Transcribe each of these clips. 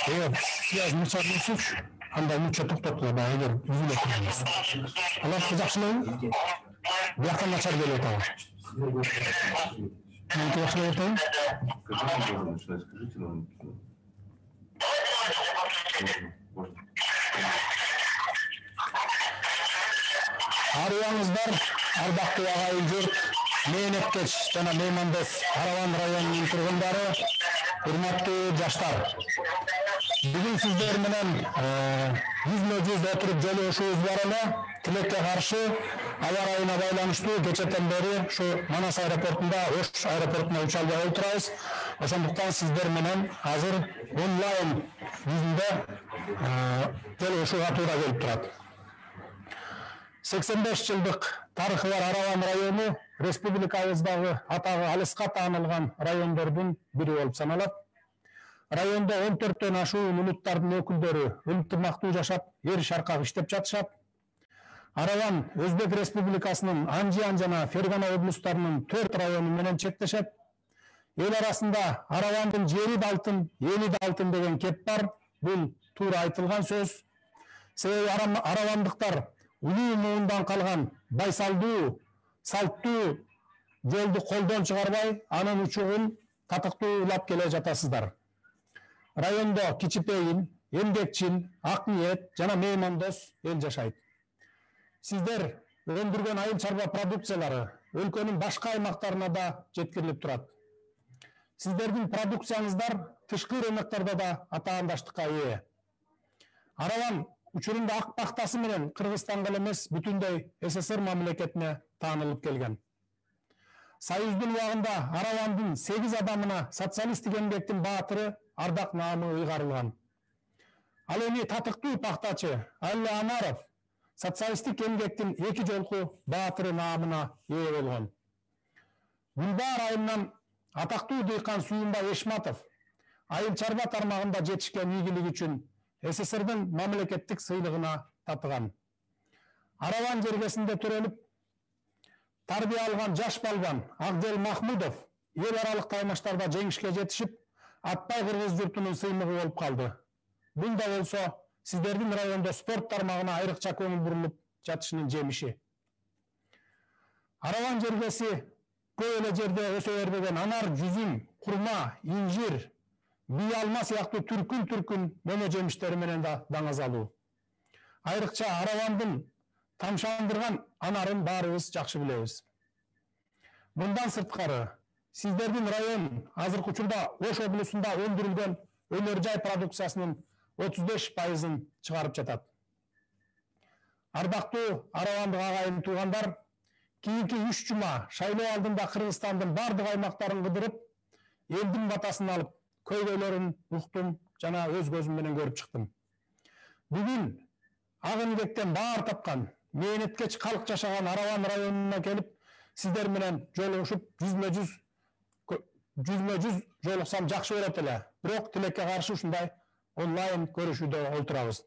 Связь мыча болсочу, андай мыча токтотула баягы эгер үзүлө турганбыз. Аларды жакшылайбы? Бияктан начар келип атабы? Меники жакшылап атабы? Скажите нам. Арыбаңыздар, ардактуу агайын журт, мээнеткеч жана меймандос Араван районунун тургундары, урматтуу жаштар. Бүгүн сиздер менен жүзмө-жүз отуруп жолугушубуз бар эле. Тилекке каршы аба ырайына байланыштуу кечэтен бери ушу Манас аэропортунда Ош аэропортуна уча албай отурабыз. Ошондуктан сиздер менен азыр онлайн жүзүндө жолугушууга туура келип турат. 85 жылдык тарыхы бар Араван району республикабыздагы атагы алыска таанылган райондордун бири болуп саналат. Райондо 14төн ашуун улуттардын өкүлдөрү ынтымактуу жашап, эр шаркак иштеп жатышат. Араван Өзбек Республикасынын Анжиян жана Фергана облустарынын 4 району менен чектешет. Эл арасында Аравандын жери да алтын, эли да алтын деген кеп бар. Бул туура айтылган сөз. Себеби аравандыктар улуу муундан калган байсалдуу, салттуу жолду колдон чыгарбай, анын учугун татыктуу улап келе жатасыздар. Райондо кичипейин, эмгекчил, ак ниет жана меймандос эл жашайт. Сиздер өндүргөн айыл чарба продукциялары өлкөнүн башка аймактарына да жеткирилип турат. Сиздердин продукцияныздар тышкы рыноктарда да атаандаштыкка ээ. Араван учурунда ак пахтасы менен Кыргызстанга эмес бүтүндөй СССР мамлекетине таанылып келген. Союздун убагында Аравандын 8 адамына социалисттик эмгектин баатыры Ардак наамы ыйгарылган. Ал эми татыктуу пахтачы Алли Анаров социалисттик эмгектин 2 жолку баатыры наамына ээ болгон. Гүлбаар айылынан атактуу дыйкан Сүйүнбай Эшматов айыл чарба тармагында жетишкен ийгилиги үчүн СССРдын мамлекеттик сыйлыгына татыган. Араван жергесинде төрөлүп тарбия алган жаш балбан Акжол Махмудов эл аралык таймаштарда жеңишке жетишип, Атпай кыргыз журтунун сыймыгы болуп калды. Бул да болсо сиздердин райондо спорт тармагына айрыкча көңүл бурулуп жатышынын жемиши. Араван жергеси көп эле жерде өсө бербеген анар, жүзүм, курма, инжир, бий алма сыяктуу түркүн мөмө жемиштери менен да даңазалуу. Айрыкча Аравандын тамшандырган анарын баарыбыз жакшы билебиз. Мындан сырткары, сиздердин район азыркы учурда Ош облусунда өндүрүлгөн өнөр жай продукциясынын 35%-ын чыгарып жатат. Ардактуу аравандык агайын туугандар, кийинки 3 жума шайлоо алдында Кыргызстандын бардык аймактарын кыдырып, элдин батасын алып, көйгөйлөрүн уктум жана өз көзүм менен көрүп чыктым. Бүгүн ак эмгектен баар тапкан, мээнеткеч калк жашаган Араван районуна келип, сиздер менен жолугушуп, жүзмө-жүз жолуксам жакшы болот эле. Бирок тилекке каршы ушундай онлайн көрүшүүдө олтурабыз.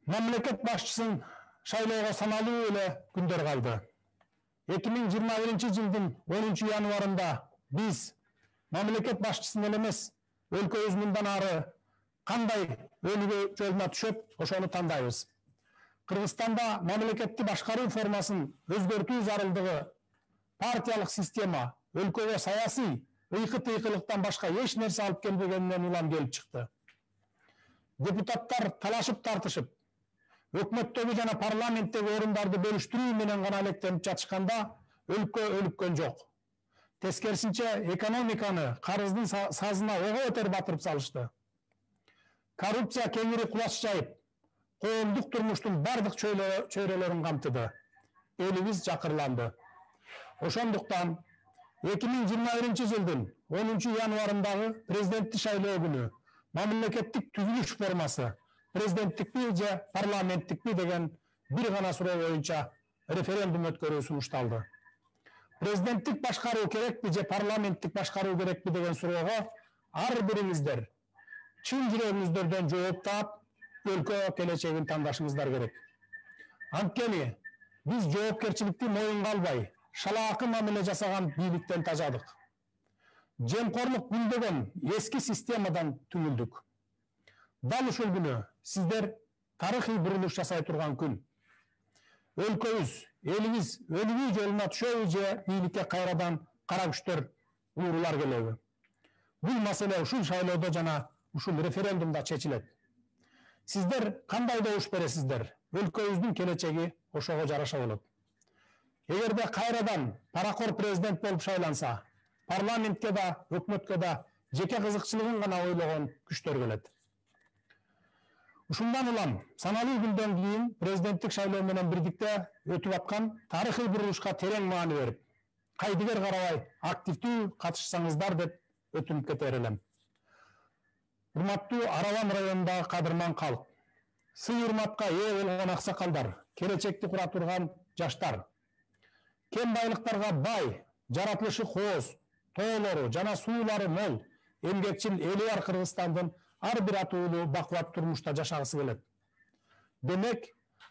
Мамлекет башчысын шайлоого саналуу эле күндөр калды. 2021 жылдын 10 январында биз мамлекет башчысын эле эмес, өлкөбүз мындан ары кандай өнүгүү жолуна түшөт, ошону тандайбыз. Кыргызстанда мамлекетти башкаруу формасын өзгөртүү зарылдыгы, партиялык система өлкөгө саясий ыйкы-тыйкылыктан башка эч нерсе алып келбегенинен улам келип чыкты. Депутаттар талашып тартышып, өкмөттөгү жана парламенттеги орундарды бөлүштүрүү менен гана алектенип жатышканда өлкө өлүккөн жок. Тескерисинче экономиканы карыздын сазына ого өтөр батырып салышты. Коррупция кеңири кулач жайып, коомдук турмуштун бардык чөйрөлөрүн камтыды. Элибиз жакырланды. Ошондуктан 2021 жылдын 10 январындагы президенттик шайлоо күнү мамлекеттик түзүлүш формасы президенттикпи же парламенттикпи деген бир гана суроо боюнча референдум өткөрүү сунушталды. Президенттик башкаруу керекпи же парламенттик башкаруу керекпи деген суроого ар бириңиздер чын жүрөгүңүздөрдөн жооп таап, өлкө келечегин тандашыңыздар керек. Анткени биз жоопкерчиликти моюнга албай, шалаакы мамиле жасаган бийликтен тажадык. Жемкорлук гүлдөгөн эски системадан түңүлдүк. Дал ушул күнү сиздер тарыхый бурулуш жасай турган күн. Өлкөбүз, элибиз өлүгүү жолуна түшөбү же бийликке кайрадан кара күчтөр уурулар келеби? Бул маселе ушул шайлоодо жана ушул референдумда чечилет. Сиздер кандай добуш бересиздер? Өлкөбүздүн келечеги ошого жараша болот. Эгерде кайрадан паракор президент болуп шайланса, парламентке да, өкмөткө да жеке кызыкчылыгын гана ойлогон күчтөр келет. Ушундан улам саналуу күндөн кийин президенттик шайлоо менен бирдикте өтүп аткан тарыхый бурулушка терең маани берип, кайдыгер карабай активдүү катышсаңыздар деп өтүнүп кетер элем. Урматтуу Араван районундагы кадырман калк, сый-урматка ээ болгон аксакалдар, келечекти кура турган жаштар, кен байлыктарга бай, жаратылышы кооз, тоолору жана суулары мол, эмгекчил эли бар Кыргызстандын ар бир атуулу бакубат турмушта жашагысы келет. Демек,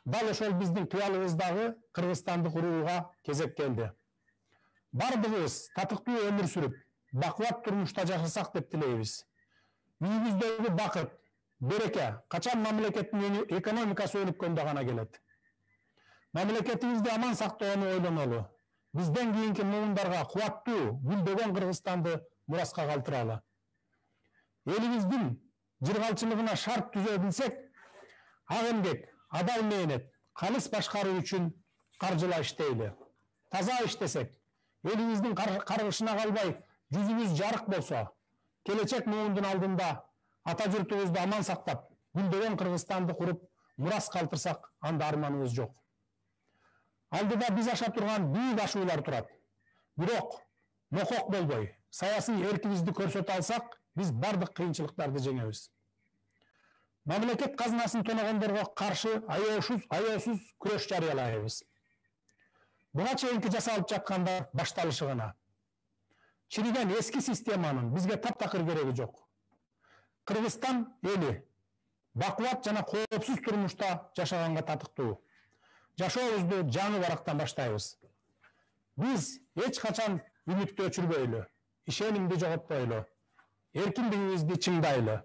дал ошол биздин кыялыбыздагы Кыргызстанды курууга кезек келди. Бардыгыбыз татыктуу өмүр сүрүп, бакубат турмушта жашасак деп тилейбиз. Үйүбүздөгү бакыт, береке качан мамлекеттин экономикасы өнүккөндө гана келет. Мамлекетибизди аман сактоону ойлонолу. Бизден кийинки муундарга кубаттуу, гүлдөгөн Кыргызстанды мураска калтыралы. Элибиздин жыргалчылыгына шарт түзө билсек, ак эмгек, адал мээнет, калыс башкаруу үчүн каржылай иштейли. Таза иштесек, элибиздин каргышына калбай, жүзүбүз жарык болсо, келечек муундун алдында ата журтубузду аман сактап, гүлдөгөн Кыргызстанды куруп, мурас калтырсак, анда арманыбыз жок. Алдыда биз аша турган бийик ашуулар турат. Бирок, нокок болбой, саясий эркибизди көрсөтө алсак, биз бардык кыйынчылыктарды жеңебиз. Мамлекет казынасын тоногондорго каршы аяосуз күрөш жарыялайбыз. Буга чейинки жасалып жаткандар башталышы гана. Чириген эски системанын бизге таптакыр кереги жок. Кыргызстан эли бакубат жана коопсуз турмушта жашаганга татыктуу. Жашообузду жаңы барактан баштайбыз. Биз эч качан үмүттү өчүрбөйлү, ишенимди жоготпойлу, эркиндигибизди чыңдайлы.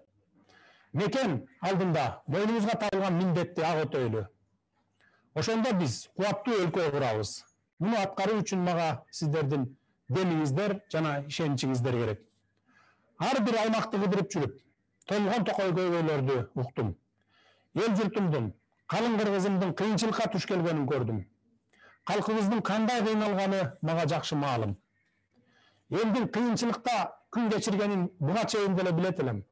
Мекен алдында мойнубузга табылган миндетти ак өтөйлү. Ошондо биз кубаттуу өлкө курабыз. Муну аткаруу үчүн мага сиздердин демиңиздер жана ишеничиңиздер керек. Ар бир аймакты кыдырып жүрүп, толгон токой көйгөйлөрдү уктум. Эл журтумдун, калың кыргызымдын кыйынчылыкка туш келгенин көрдүм. Калкыбыздын кандай кыйналганы мага жакшы маалым. Элдин кыйынчылыкта күн кечиргенин буга чейин деле билет элем.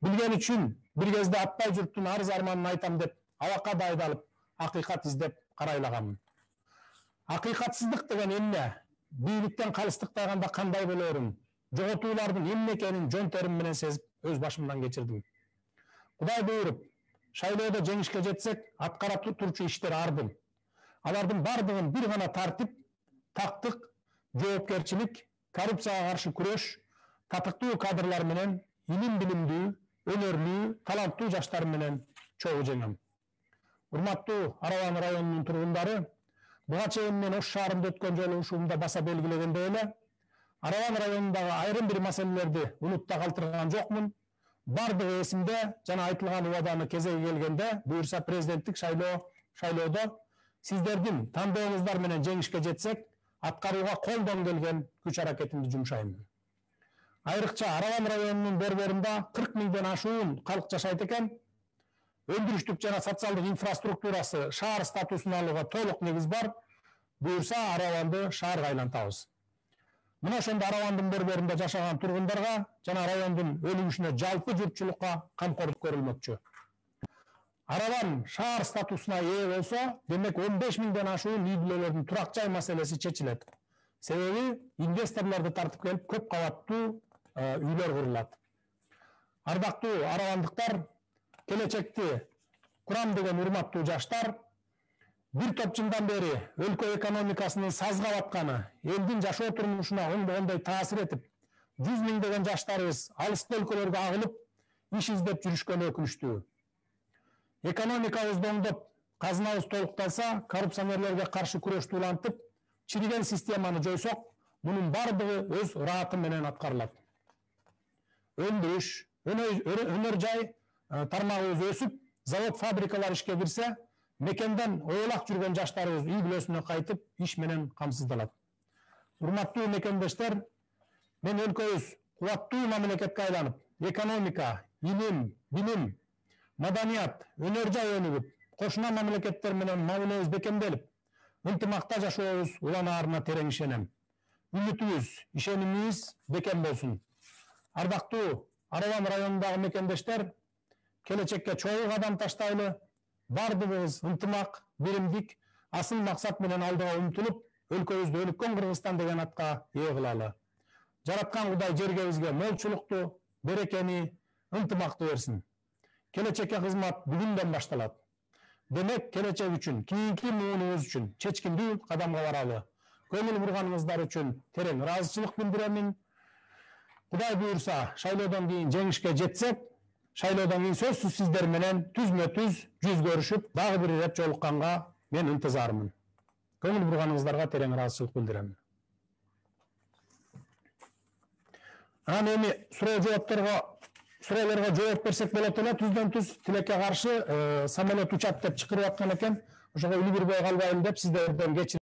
Билген үчүн бир кезде атпай журттун арыз арманын айтам деп, абакка да айдалып, акыйкат издеп карайлаганмын. Акыйкатсыздык деген эмне? Бийликтен калыстыктаганда кандай болоорун, жоготуулардын эмне экенин жон терим менен сезип, өз башымдан кечирдим. Кудай буйруп, шайлоодо жеңишке жетсек, аткара турчу иштер ардым. Алардын бардыгын бир гана тартип, тактык, жоопкерчилик, коррупцияга каршы күрөш, татыктуу кадрлар менен, илим билимдүү, өнөрлүү, таланттуу жаштар менен чогуу жеңем. Урматтуу Араван районунун тургундары, буга чейин мен Ош шаарында өткөн жолу ушуумда баса белгилегендей эле, Араван районундагы айрым бир маселелерди унутта калтырган жокмун. Бардыгы эсимде жана айтылган убаданы кезеги келгенде, буюрса президенттик шайлоодо сиздердин тандооңуздар менен жеңишке жетсек, аткарууга колдон келген күч аракетимди жумшайм. Айрыкча Араван районунун борборунда 40 миңден ашуун калк жашайт экен. Өндүрүштүк жана социалдык инфраструктурасы шаар статусун алууга толук негиз бар. Буюрса Араванды шаарга айлантабыз. Мына ошондо Аравандын борборунда жашаган тургундарга жана райондун өнүгүшүнө жалпы журтчулукка камкордук көрүлмөкчү. Араван шаар статусуна ээ болсо, демек 15 миңден ашуун үй бүлөлөрдүн турак жай маселеси чечилет. Себеби инвесторлорду тартып келип көп кабаттуу үйлөр курулат. Ардактуу аравандыктар, келечекти курам деген урматтуу жаштар, бир топ жылдан бери өлкө экономикасынын сазга батканы, элдин жашоо турмушуна оңдогондой таасир этип, 100 миңдеген жаштарыбыз алыскы өлкөлөргө агылып, иш издеп жүрүшкөнү өкүнүчтүү. Экономикабызды оңдоп, казынабыз толукталса, коррупционерлерге каршы күрөштү улантып, чириген системаны жойсок, Bunun bardыгы өз ыраты менен аткарылат. Өндүрүш, өнөр жай тармагыбыз өсүп, завод фабрикалар ишке кирсе, мекенден оюлак жүргөн жаштарыбыз үй бүлөсүнө кайтып, иш менен камсыздалат. Урматтуу мекендештер, мен өлкөбүз кубаттуу мамлекетке айланып, экономика, билим, маданият, өнөр жай өнүгүп, кошуна мамлекеттер менен мамилебиз бекемделип, ынтымакта жашообуз уланаарына терең ишенем. Үмүтүбүз, ишенимибиз бекем болсун. Ардактуу Араван районундагы мекендештер, келечекке чоң кадам таштайлы, бардыгыбыз ынтымак, биримдик, асыл максат менен алдыга умтулуп, өлкөбүздү өнүккөн Кыргызстан деген атка ээ кылалы. Жараткан Кудай жергебизге молчулукту, берекени, ынтымакты берсин. Келечекке кызмат бүгүндөн башталат. Демек, келечек үчүн, кийинки муунубуз үчүн чечкиндүү кадамга баралы. Көңүл бурганыңыздар үчүн терең ыраазычылык билдирем. Кудай буйрса, шайлоодон кийин жеңишке жетсек, шайлоодон кийин сөзсүз сиздер менен түзмө-түз жүз көрүшүп, дагы бир ирет жолукканга мен ынтызармын. Көңүл бурганыңыздарга терең ыраазычылык билдирем. Анан эми суроолорго жооп берсек болот эле. Түздөн-түз тилекке каршы самолет учат деп чакырып аткан экен. Ошого үлгүрбөй калбайын деп сиздерден кечирим